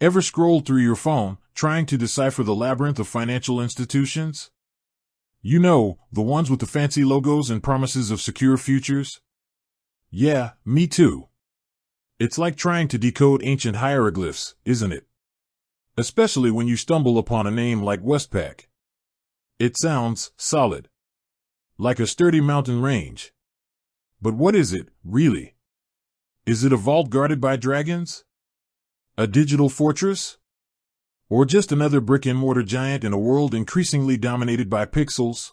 Ever scrolled through your phone, trying to decipher the labyrinth of financial institutions? You know, the ones with the fancy logos and promises of secure futures? Yeah, me too. It's like trying to decode ancient hieroglyphs, isn't it? Especially when you stumble upon a name like Westpac. It sounds solid. Like a sturdy mountain range. But what is it, really? Is it a vault guarded by dragons? A digital fortress? Or just another brick-and-mortar giant in a world increasingly dominated by pixels?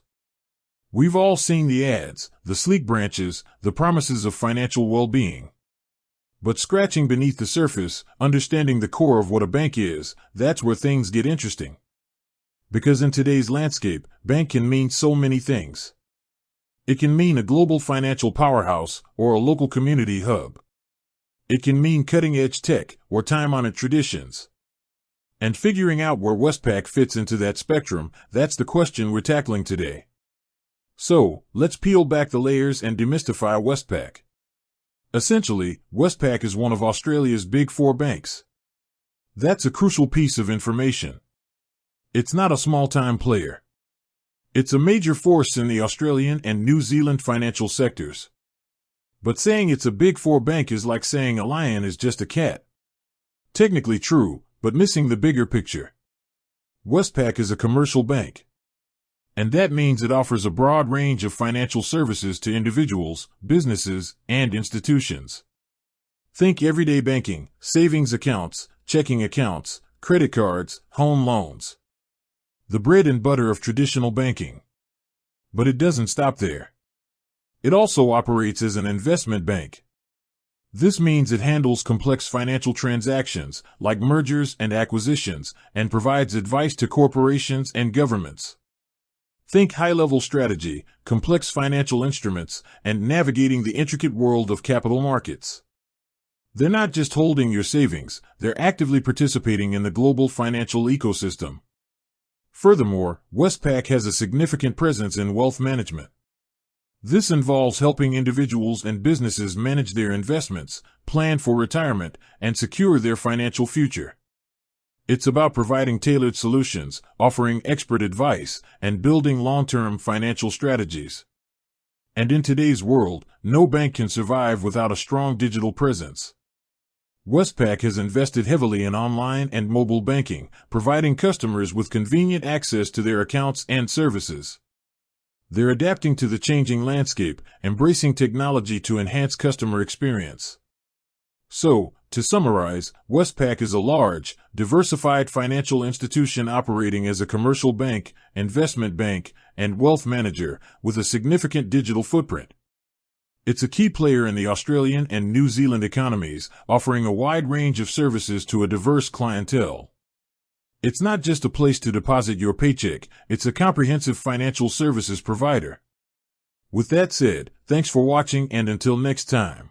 We've all seen the ads, the sleek branches, the promises of financial well-being. But scratching beneath the surface, understanding the core of what a bank is, that's where things get interesting. Because in today's landscape, bank can mean so many things. It can mean a global financial powerhouse or a local community hub. It can mean cutting-edge tech or time-honored traditions. And figuring out where Westpac fits into that spectrum, that's the question we're tackling today. So, let's peel back the layers and demystify Westpac. Essentially, Westpac is one of Australia's big four banks. That's a crucial piece of information. It's not a small-time player. It's a major force in the Australian and New Zealand financial sectors. But saying it's a big four bank is like saying a lion is just a cat. Technically true, but missing the bigger picture. Westpac is a commercial bank. And that means it offers a broad range of financial services to individuals, businesses, and institutions. Think everyday banking, savings accounts, checking accounts, credit cards, home loans. The bread and butter of traditional banking. But it doesn't stop there. It also operates as an investment bank. This means it handles complex financial transactions, like mergers and acquisitions, and provides advice to corporations and governments. Think high-level strategy, complex financial instruments, and navigating the intricate world of capital markets. They're not just holding your savings, they're actively participating in the global financial ecosystem. Furthermore, Westpac has a significant presence in wealth management. This involves helping individuals and businesses manage their investments, plan for retirement, and secure their financial future. It's about providing tailored solutions, offering expert advice, and building long-term financial strategies. And in today's world, no bank can survive without a strong digital presence. Westpac has invested heavily in online and mobile banking, providing customers with convenient access to their accounts and services. They're adapting to the changing landscape, embracing technology to enhance customer experience. So, to summarize, Westpac is a large, diversified financial institution operating as a commercial bank, investment bank, and wealth manager, with a significant digital footprint. It's a key player in the Australian and New Zealand economies, offering a wide range of services to a diverse clientele. It's not just a place to deposit your paycheck, it's a comprehensive financial services provider. With that said, thanks for watching and until next time.